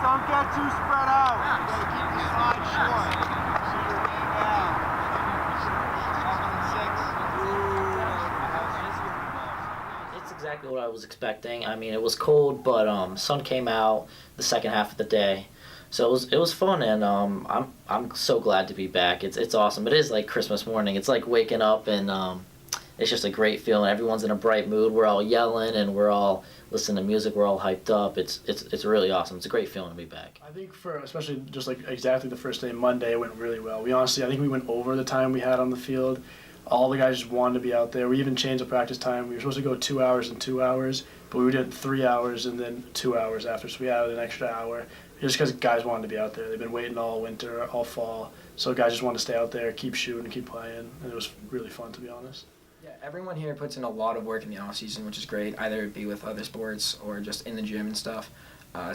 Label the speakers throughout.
Speaker 1: don't get too spread out. You gotta keep the slide short. See your game down. 7 and 6.
Speaker 2: It's exactly what I was expecting. I mean, it was cold, but sun came out the second half of the day, so it was fun, and I'm so glad to be back. It's awesome. It is like Christmas morning. It's like waking up, and it's just a great feeling. Everyone's in a bright mood. We're all yelling, and we're all listening to music. We're all hyped up. It's really awesome. It's a great feeling to be back.
Speaker 3: I think for especially just like exactly the first day, Monday, it went really well. I think we went over the time we had on the field. All the guys just wanted to be out there. We even changed the practice time. We were supposed to go 2 hours and 2 hours, but we did 3 hours and then 2 hours after, so we added an extra hour just because guys wanted to be out there. They've been waiting all winter, all fall, so guys just wanted to stay out there, keep shooting, keep playing, and it was really fun, to be honest.
Speaker 4: Yeah, everyone here puts in a lot of work in the off season, which is great, either it be with other sports or just in the gym and stuff.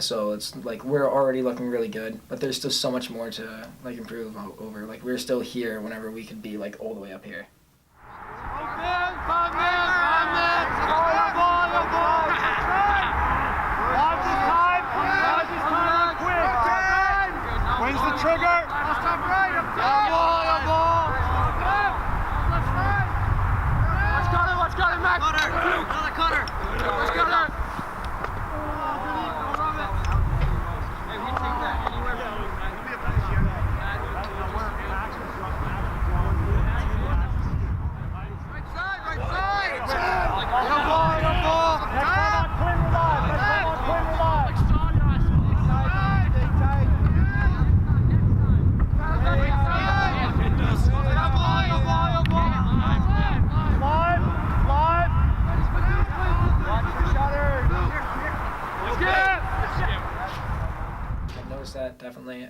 Speaker 4: So it's like we're already looking really good, but there's still so much more to like improve over. Like we're still here whenever we could be like all the way up here.
Speaker 1: When's the trigger? Let's cut it, Max. Another cutter. Let's cut it. Hey, we take that anywhere from right side. Good ball.
Speaker 4: That definitely.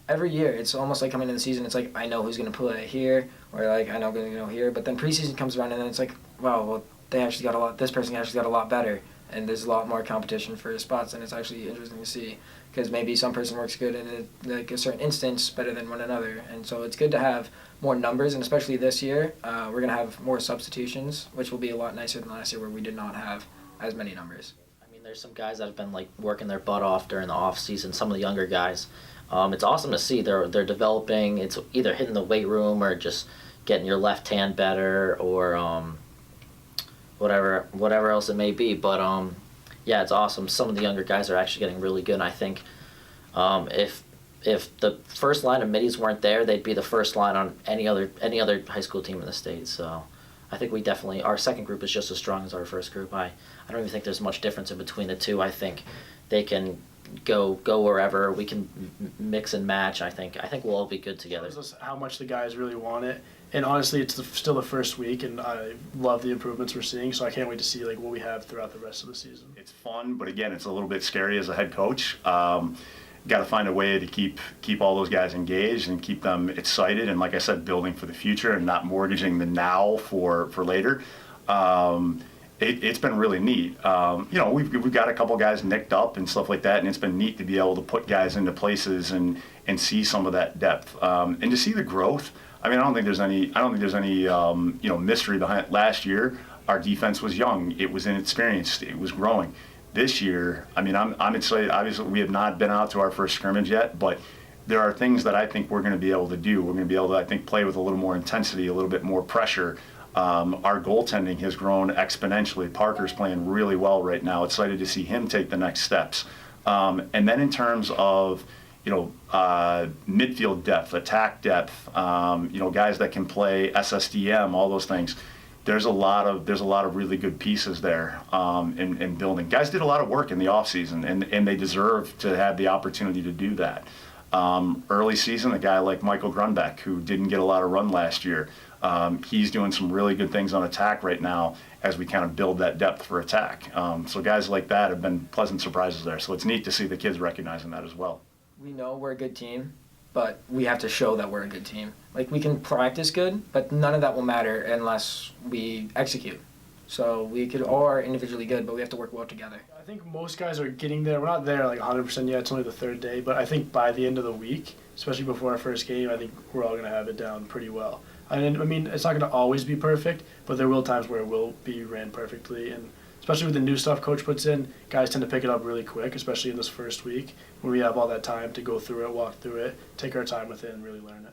Speaker 4: Every year, it's almost like coming into the season. It's like I know who's gonna play here, or like I know who's gonna go here. But then preseason comes around, and then it's like, wow, well they actually got a lot. This person actually got a lot better, and there's a lot more competition for spots, and it's actually interesting to see because maybe some person works good in like a certain instance better than one another, and so it's good to have more numbers, and especially this year, we're gonna have more substitutions, which will be a lot nicer than last year where we did not have as many numbers.
Speaker 2: There's some guys that have been like working their butt off during the off season. Some of the younger guys, it's awesome to see they're developing. It's either hitting the weight room or just getting your left hand better or whatever else it may be. But yeah, it's awesome. Some of the younger guys are actually getting really good. And I think if the first line of middies weren't there, they'd be the first line on any other high school team in the state. So I think we definitely, our second group is just as strong as our first group. I don't even think there's much difference in between the two. I think they can go wherever. We can mix and match. I think we'll all be good together.
Speaker 3: This is how much the guys really want it. And honestly, it's still the first week, and I love the improvements we're seeing, so I can't wait to see like what we have throughout the rest of the season.
Speaker 5: It's fun, but again, it's a little bit scary as a head coach. Got to find a way to keep all those guys engaged and keep them excited, and like I said, building for the future and not mortgaging the now for later. It's been really neat. We've got a couple guys nicked up and stuff like that, and it's been neat to be able to put guys into places and see some of that depth and to see the growth. I mean, I don't think there's any mystery behind it. Last year, our defense was young. It was inexperienced. It was growing. This year, I mean, I'm excited. Obviously, we have not been out to our first scrimmage yet, but there are things that I think we're going to be able to do. We're going to be able to, I think, play with a little more intensity, a little bit more pressure. Our goaltending has grown exponentially. Parker's playing really well right now. Excited to see him take the next steps. And then in terms of, midfield depth, attack depth, guys that can play SSDM, all those things. There's a lot of really good pieces there in building. Guys did a lot of work in the offseason, and they deserve to have the opportunity to do that. Early season, a guy like Michael Grunbeck, who didn't get a lot of run last year, he's doing some really good things on attack right now as we kind of build that depth for attack. So guys like that have been pleasant surprises there. So it's neat to see the kids recognizing that as well.
Speaker 4: We know we're a good team, but we have to show that we're a good team. Like, we can practice good, but none of that will matter unless we execute. So we all are individually good, but we have to work well together.
Speaker 3: I think most guys are getting there. We're not there like 100% yet. It's only the third day, but I think by the end of the week, especially before our first game, I think we're all going to have it down pretty well. I mean, it's not going to always be perfect, but there will times where it will be ran perfectly, and especially with the new stuff coach puts in, guys tend to pick it up really quick, especially in this first week when we have all that time to go through it, walk through it, take our time with it, and really learn it.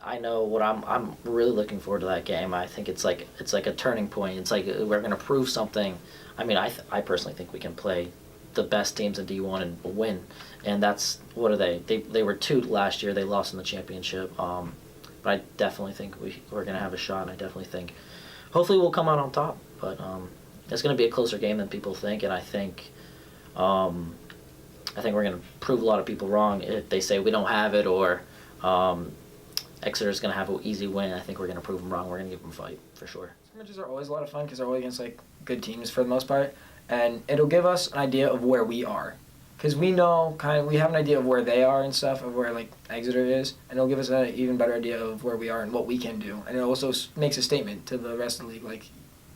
Speaker 2: I know what I'm really looking forward to that game. I think it's like a turning point. It's like we're going to prove something. I mean, I personally think we can play the best teams in D1 and win. And that's, what are they? They were 2 last year. They lost in the championship. But I definitely think we're going to have a shot. And I definitely think hopefully we'll come out on top. But it's going to be a closer game than people think, and I think we're going to prove a lot of people wrong if they say we don't have it, or Exeter's going to have an easy win. I think we're going to prove them wrong. We're going to give them a fight, for sure.
Speaker 4: Scrimmages are always a lot of fun because they're always against like good teams for the most part, and it'll give us an idea of where we are, because we know we have an idea of where they are and stuff, of where like Exeter is, and it'll give us an even better idea of where we are and what we can do, and it also makes a statement to the rest of the league, like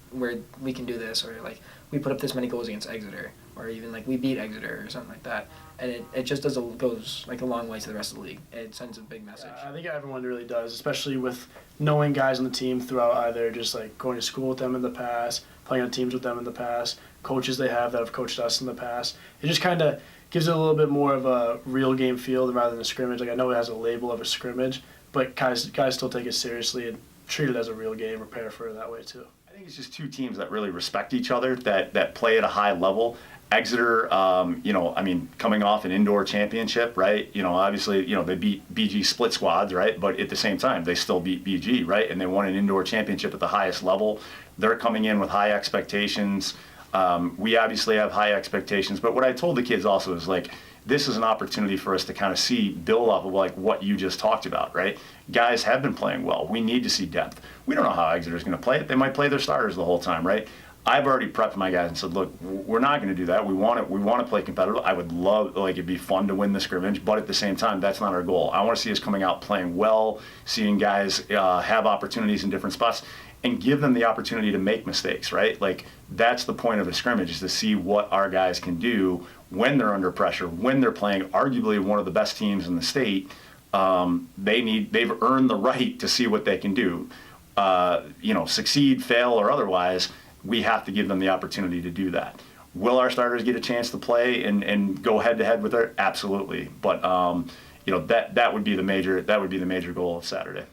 Speaker 4: where we can do this, or like we put up this many goals against Exeter, or even like we beat Exeter or something like that. And it just goes like a long way to the rest of the league. It sends a big message.
Speaker 3: Yeah, I think everyone really does, especially with knowing guys on the team throughout either just like going to school with them in the past, playing on teams with them in the past, coaches they have that have coached us in the past. It just kind of gives it a little bit more of a real game feel rather than a scrimmage. Like, I know it has a label of a scrimmage, but guys still take it seriously and treat it as a real game, prepare for it that way too.
Speaker 5: I think it's just 2 teams that really respect each other, that play at a high level. Exeter, coming off an indoor championship, right? Obviously, they beat BG split squads, right? But at the same time, they still beat BG, right? And they won an indoor championship at the highest level. They're coming in with high expectations. We obviously have high expectations. But what I told the kids also is, like, this is an opportunity for us to kind of build off of like what you just talked about, right? Guys have been playing well. We need to see depth. We don't know how Exeter's going to play it. They might play their starters the whole time, right? I've already prepped my guys and said, look, we're not going to do that. We want to play competitive. I would love, it'd be fun to win the scrimmage, but at the same time, that's not our goal. I want to see us coming out playing well, seeing guys have opportunities in different spots, and give them the opportunity to make mistakes, right? Like, that's the point of a scrimmage, is to see what our guys can do when they're under pressure, when they're playing arguably one of the best teams in the state. They've earned the right to see what they can do. Succeed, fail, or otherwise, we have to give them the opportunity to do that. Will our starters get a chance to play and go head to head with her? Absolutely. But that would be the major goal of Saturday.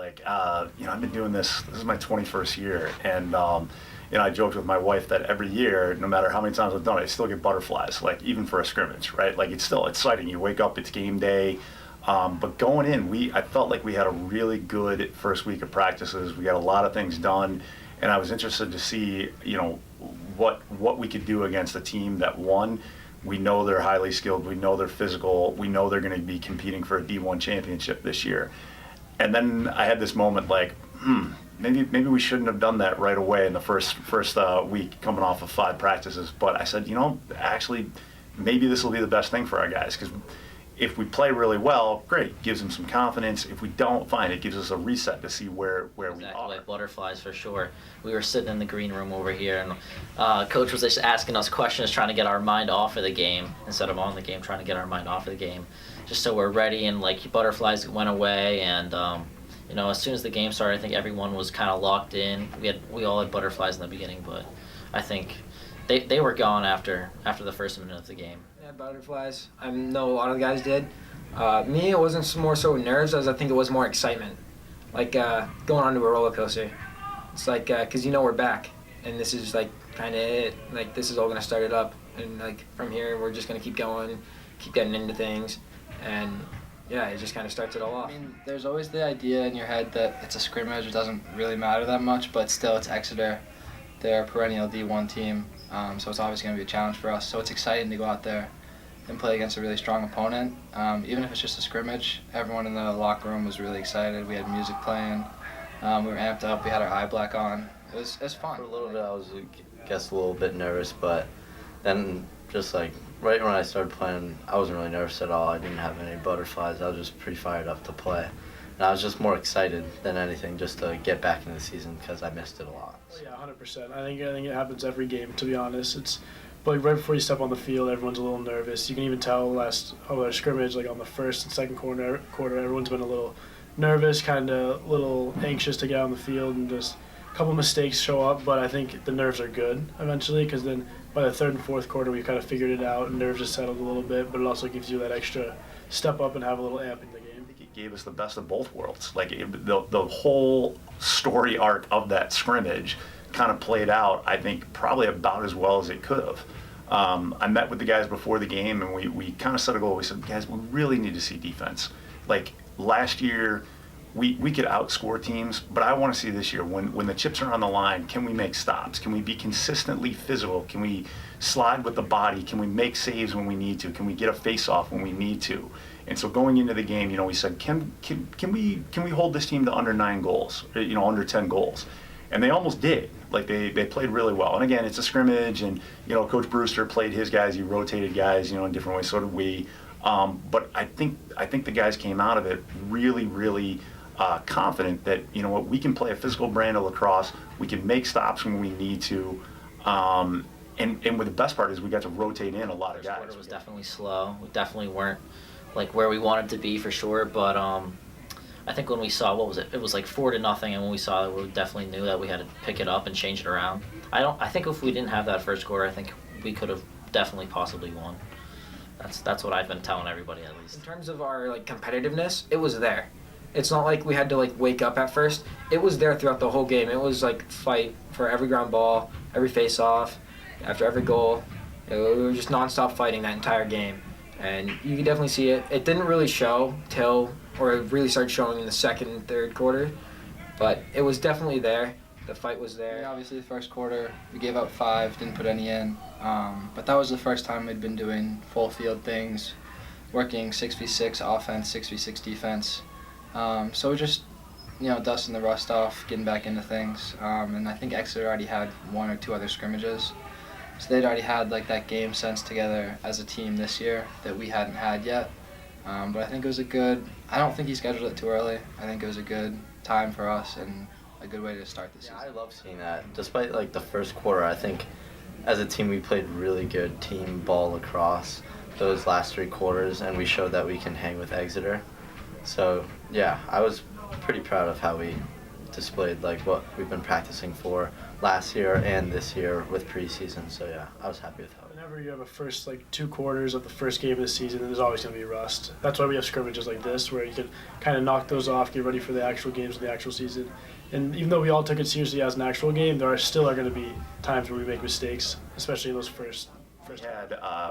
Speaker 5: Like, I've been doing this. This is my 21st year, and I joked with my wife that every year, no matter how many times I've done it, I still get butterflies. Like even for a scrimmage, right? Like it's still exciting. You wake up, it's game day. But going in, I felt like we had a really good first week of practices. We got a lot of things done, and I was interested to see, what we could do against a team that won. We know they're highly skilled. We know they're physical. We know they're going to be competing for a D1 championship this year. And then I had this moment like, maybe we shouldn't have done that right away in the first week coming off of 5 practices. But I said, actually, maybe this will be the best thing for our guys, because if we play really well, great, gives them some confidence. If we don't, fine, it gives us a reset to see where we
Speaker 2: Exactly,
Speaker 5: are.
Speaker 2: like butterflies for sure. We were sitting in the green room over here, and coach was just asking us questions, trying to get our mind off of the game instead of on the game, trying to get our mind off of the game, just so we're ready. And like butterflies went away, and as soon as the game started, I think everyone was kind of locked in. We all had butterflies in the beginning, but I think they were gone after the first minute of the game.
Speaker 4: Yeah, butterflies. I know a lot of the guys did. Me, it wasn't more so nerves as I think it was more excitement. Like going onto a roller coaster. It's like, because we're back. And this is like kind of it. Like this is all going to start it up. And like from here, we're just going to keep going, keep getting into things. And yeah, it just kind of starts it all off.
Speaker 6: I mean, there's always the idea in your head that it's a scrimmage. It doesn't really matter that much, but still it's Exeter. They're a perennial D1 team. So it's obviously going to be a challenge for us. So it's exciting to go out there and play against a really strong opponent. Even if it's just a scrimmage, everyone in the locker room was really excited. We had music playing. We were amped up. We had our eye black on. It was fun.
Speaker 7: For a little bit, I was, I guess, a little bit nervous, but then just like right when I started playing, I wasn't really nervous at all. I didn't have any butterflies. I was just pretty fired up to play. And I was just more excited than anything just to get back in the season because I missed it a lot.
Speaker 3: Yeah, 100%. I think it happens every game, to be honest. But right before you step on the field, everyone's a little nervous. You can even tell our scrimmage, like on the first and second quarter, everyone's been a little nervous, kind of a little anxious to get on the field, and just a couple mistakes show up. But I think the nerves are good eventually, because then by the third and fourth quarter, we kind of figured it out, and nerves just settled a little bit. But it also gives you that extra step up and have a little amp in the game.
Speaker 5: It gave us the best of both worlds. Like the whole story arc of that scrimmage kind of played out, I think, probably about as well as it could have. I met with the guys before the game, and we kind of set a goal. We said, guys, we really need to see defense. Like last year, we could outscore teams, but I want to see this year, when the chips are on the line, can we make stops? Can we be consistently physical? Can we slide with the body? Can we make saves when we need to? Can we get a face-off when we need to? And so going into the game, we said, can we hold this team to under 9 goals, under 10 goals? And they almost did. Like they played really well. And again, it's a scrimmage, and Coach Brewster played his guys. He rotated guys, in different ways. So did we. But I think the guys came out of it really, really confident that what, we can play a physical brand of lacrosse. We can make stops when we need to. And with the best part is we got to rotate in a lot of
Speaker 2: First
Speaker 5: guys.
Speaker 2: quarter was definitely slow. We definitely weren't like where we wanted to be for sure, but I think when we saw, what was it? It was like 4-0, and when we saw it, we definitely knew that we had to pick it up and change it around. I think if we didn't have that first quarter, I think we could have definitely possibly won. That's what I've been telling everybody, at least.
Speaker 4: In terms of our competitiveness, it was there. It's not like we had to wake up at first. It was there throughout the whole game. It was fight for every ground ball, every face-off, after every goal. We were just nonstop fighting that entire game. And you can definitely see it. It didn't really show or it really started showing in the second and third quarter, but it was definitely there. The fight was there.
Speaker 6: Obviously, the first quarter, we gave up 5, didn't put any in. But that was the first time we'd been doing full field things, working 6v6 offense, 6v6 defense. So just, dusting the rust off, getting back into things. And I think Exeter already had 1 or 2 other scrimmages. So they'd already had that game sense together as a team this year that we hadn't had yet. But I think it was I don't think he scheduled it too early. I think it was a good time for us and a good way to start the season.
Speaker 7: Yeah, I love seeing that. Despite the first quarter, I think as a team we played really good team ball lacrosse those last 3 quarters, and we showed that we can hang with Exeter. So yeah, I was pretty proud of how we displayed like what we've been practicing for last year and this year with preseason. So yeah, I was happy with how.
Speaker 3: Whenever you have a first 2 quarters of the first game of the season, there's always going to be rust. That's why we have scrimmages like this, where you can kind of knock those off, get ready for the actual games of the actual season. And even though we all took it seriously as an actual game, there are going to be times where we make mistakes, especially in those first.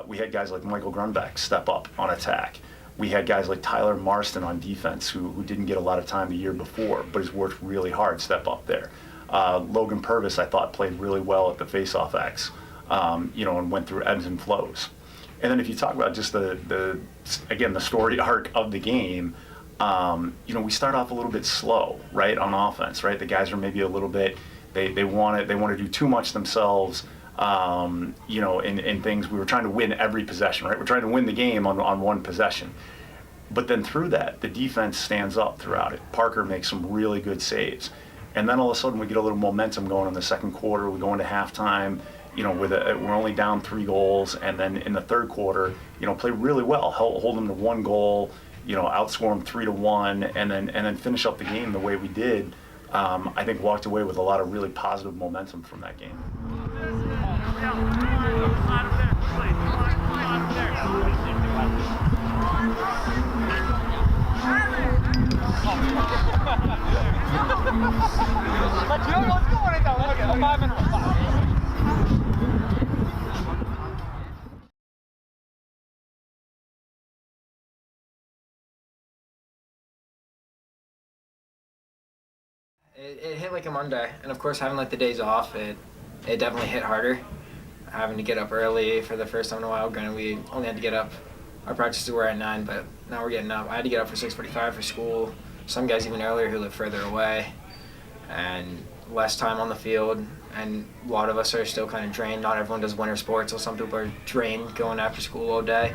Speaker 5: We had guys like Michael Grunbeck step up on attack. We had guys like Tyler Marston on defense who didn't get a lot of time the year before, but has worked really hard step up there. Logan Purvis, I thought, played really well at the faceoff X, and went through ebbs and flows. And then if you talk about just the story arc of the game, we start off a little bit slow, right, on offense, right? The guys are maybe a little bit, they want to do too much themselves. In things, we were trying to win every possession, right? We're trying to win the game on one possession. But then through that, the defense stands up throughout it. Parker makes some really good saves. And then all of a sudden we get a little momentum going in the second quarter. We go into halftime, we're only down 3 goals. And then in the third quarter, play really well, hold them to 1 goal, outscore them 3-1, and then finish up the game the way we did. I think walked away with a lot of really positive momentum from that game.
Speaker 4: It hit like a Monday, and of course having the days off, it definitely hit harder. Having to get up early for the first time in a while. Granted, we only had to get up. Our practices were at 9, but now we're getting up. I had to get up for 6:45 for school. Some guys even earlier who live further away, and less time on the field. And a lot of us are still kind of drained. Not everyone does winter sports, so some people are drained going after school all day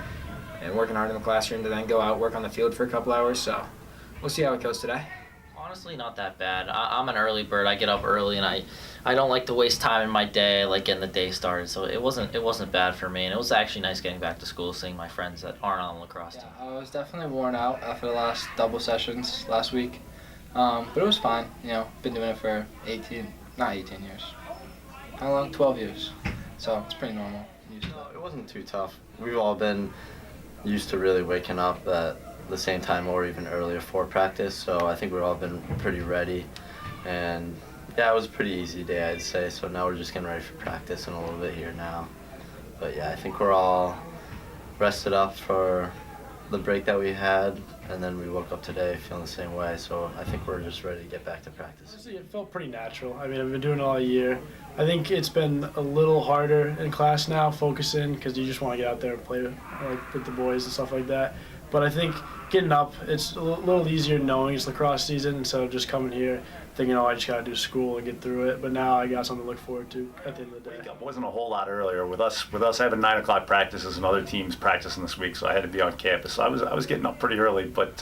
Speaker 4: and working hard in the classroom to then go out work on the field for a couple hours. So we'll see how it goes today.
Speaker 2: Honestly, not that bad. I'm an early bird. I get up early, and I don't like to waste time in my day, getting the day started. So it wasn't bad for me, and it was actually nice getting back to school, seeing my friends that aren't on the lacrosse team.
Speaker 6: I was definitely worn out after the last double sessions last week, but it was fine. Been doing it for 18 years. How long? 12 years. So it's pretty normal.
Speaker 7: It wasn't too tough. We've all been used to really waking up at the same time or even earlier for practice, so I think we've all been pretty ready. And yeah, it was a pretty easy day, I'd say. So now we're just getting ready for practice in a little bit here now. But yeah, I think we're all rested up for the break that we had, and then we woke up today feeling the same way. So I think we're just ready to get back to practice.
Speaker 3: Honestly, it felt pretty natural. I mean, I've been doing it all year. I think it's been a little harder in class now, focusing, because you just want to get out there and play with the boys and stuff like that. But I think getting up, it's a little easier knowing it's lacrosse season instead of just coming here thinking, I just got to do school and get through it. But now I got something to look forward to at the end of the day.
Speaker 5: It wasn't a whole lot earlier. With us having 9 o'clock practices and other teams practicing this week, so I had to be on campus. So I was getting up pretty early, but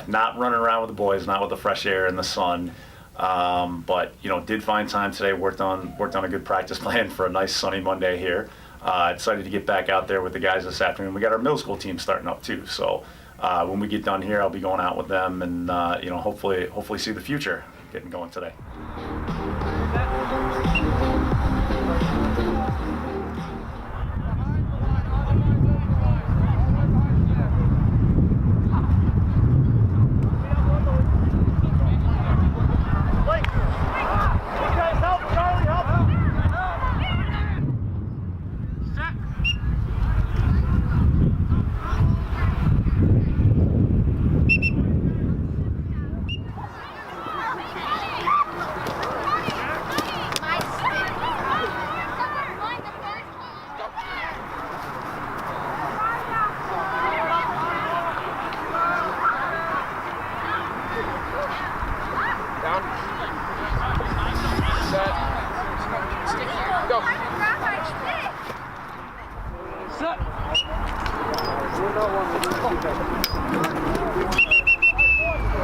Speaker 5: not running around with the boys, not with the fresh air and the sun. But did find time today. Worked on a good practice plan for a nice sunny Monday here. Excited to get back out there with the guys this afternoon. We got our middle school team starting up too, so when we get done here, I'll be going out with them and hopefully see the future getting going today.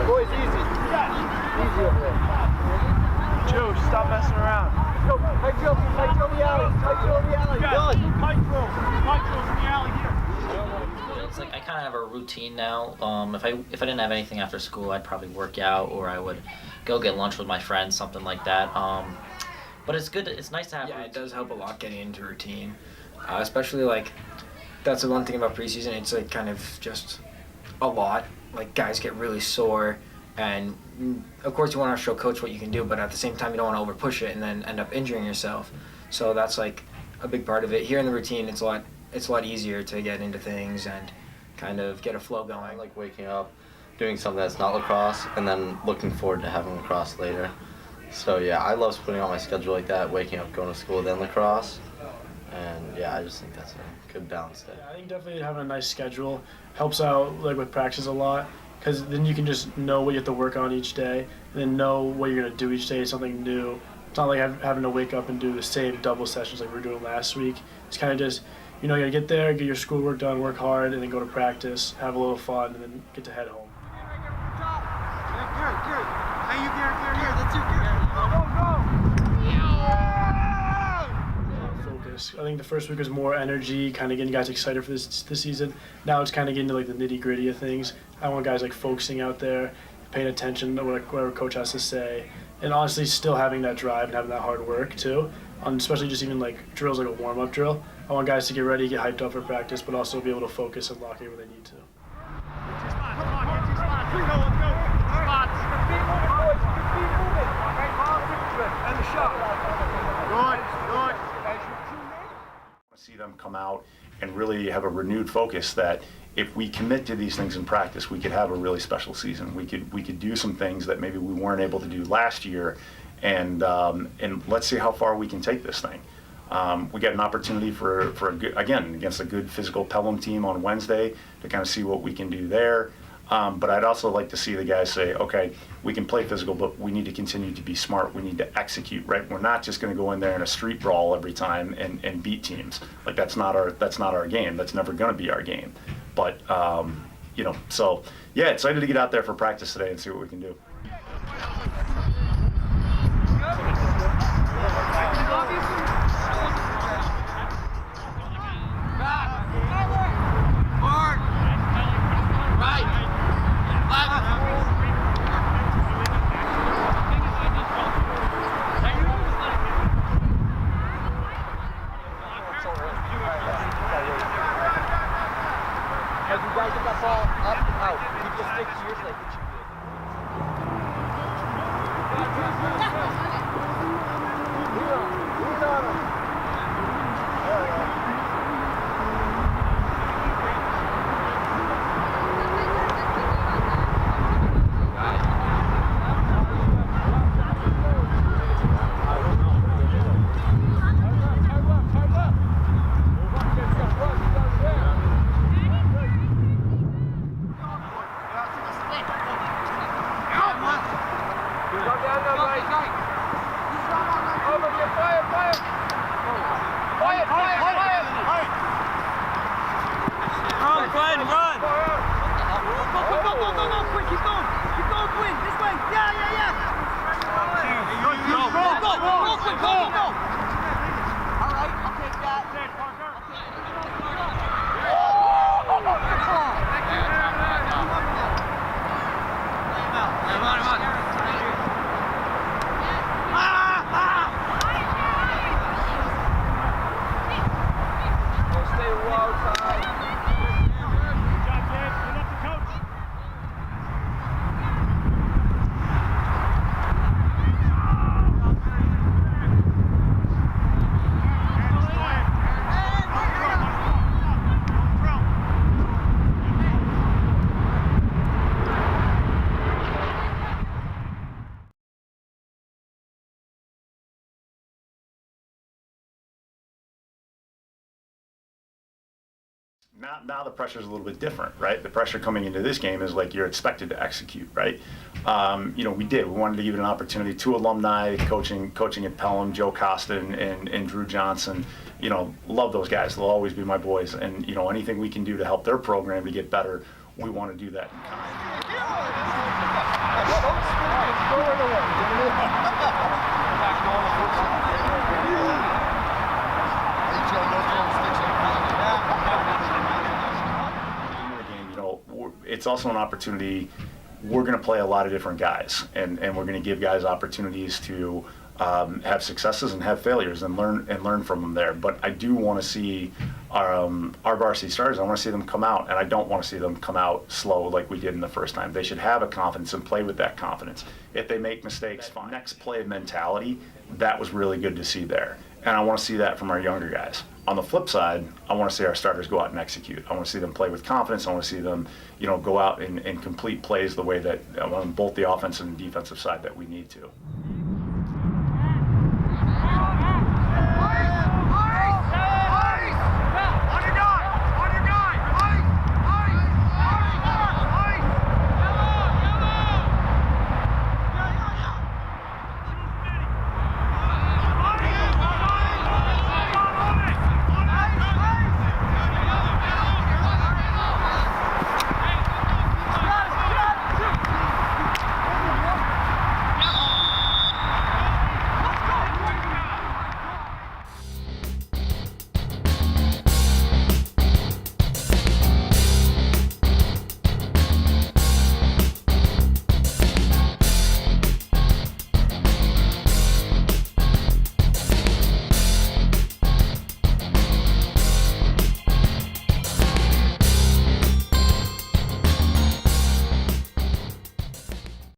Speaker 1: Boys, easy. Easy over there. Joe, stop messing around. Tight drill the alley. Tight drill the alley. Tight drill in the alley here.
Speaker 2: It's like I kind of have a routine now. If I didn't have anything after school, I'd probably work out, or I would go get lunch with my friends, something like that. But it's good. It's nice to have.
Speaker 4: Yeah, it does help a lot getting into routine, especially like that's the one thing about preseason. It's like kind of just a lot. Like guys get really sore, and of course you want to show coach what you can do, but at the same time you don't want to over push it and then end up injuring yourself. So that's like a big part of it. Here in the routine, it's a lot easier to get into things and kind of get a flow going.
Speaker 7: I like waking up, doing something that's not lacrosse, and then looking forward to having lacrosse later. So yeah, I love splitting out my schedule like that, waking up, going to school, then lacrosse. And yeah, I just think that's a good balance there.
Speaker 3: Yeah, I think definitely having a nice schedule helps out like with practice a lot, because then you can just know what you have to work on each day, and then know what you're gonna do each day, something new. It's not like having to wake up and do the same double sessions like we were doing last week. It's kind of just, you gotta get there, get your schoolwork done, work hard, and then go to practice, have a little fun, and then get to head home. Focus. I think the first week was more energy, kind of getting guys excited for this season. Now it's kind of getting to like the nitty gritty of things. I want guys like focusing out there, paying attention to whatever coach has to say, and honestly still having that drive and having that hard work too. Especially just even like drills like a warm-up drill. I want guys to get ready, get hyped up for practice, but also be able to focus and lock in where they need to.
Speaker 1: And the shot. Good.
Speaker 5: See them come out and really have a renewed focus that if we commit to these things in practice, we could have a really special season. We could do some things that maybe we weren't able to do last year, and let's see how far we can take this thing. We got an opportunity for a good, again, against a good physical Pelham team on Wednesday to kind of see what we can do there. But I'd also like to see the guys say, okay, we can play physical, but we need to continue to be smart. We need to execute, right? We're not just going to go in there in a street brawl every time and beat teams. Like that's not our game. That's never going to be our game. But so yeah, excited to get out there for practice today and see what we can do.
Speaker 1: As you guys get that ball up and out, keep the stick to your leg, which you did.
Speaker 5: Now the pressure's a little bit different, right? The pressure coming into this game is like you're expected to execute, right? We did. We wanted to give it an opportunity. 2 alumni coaching at Pelham, Joe Costa and Drew Johnson. Love those guys. They'll always be my boys. And anything we can do to help their program to get better, we want to do that in kind. it's also an opportunity. We're going to play a lot of different guys, and we're going to give guys opportunities to have successes and have failures and learn from them there. But I do want to see our varsity starters. I want to see them come out, and I don't want to see them come out slow like we did in the first time. They should have a confidence and play with that confidence. If they make mistakes, fine. Next play mentality, that was really good to see there. And I want to see that from our younger guys. On the flip side, I want to see our starters go out and execute. I want to see them play with confidence. I want to see them, go out and complete plays the way that on both the offensive and defensive side that we need to.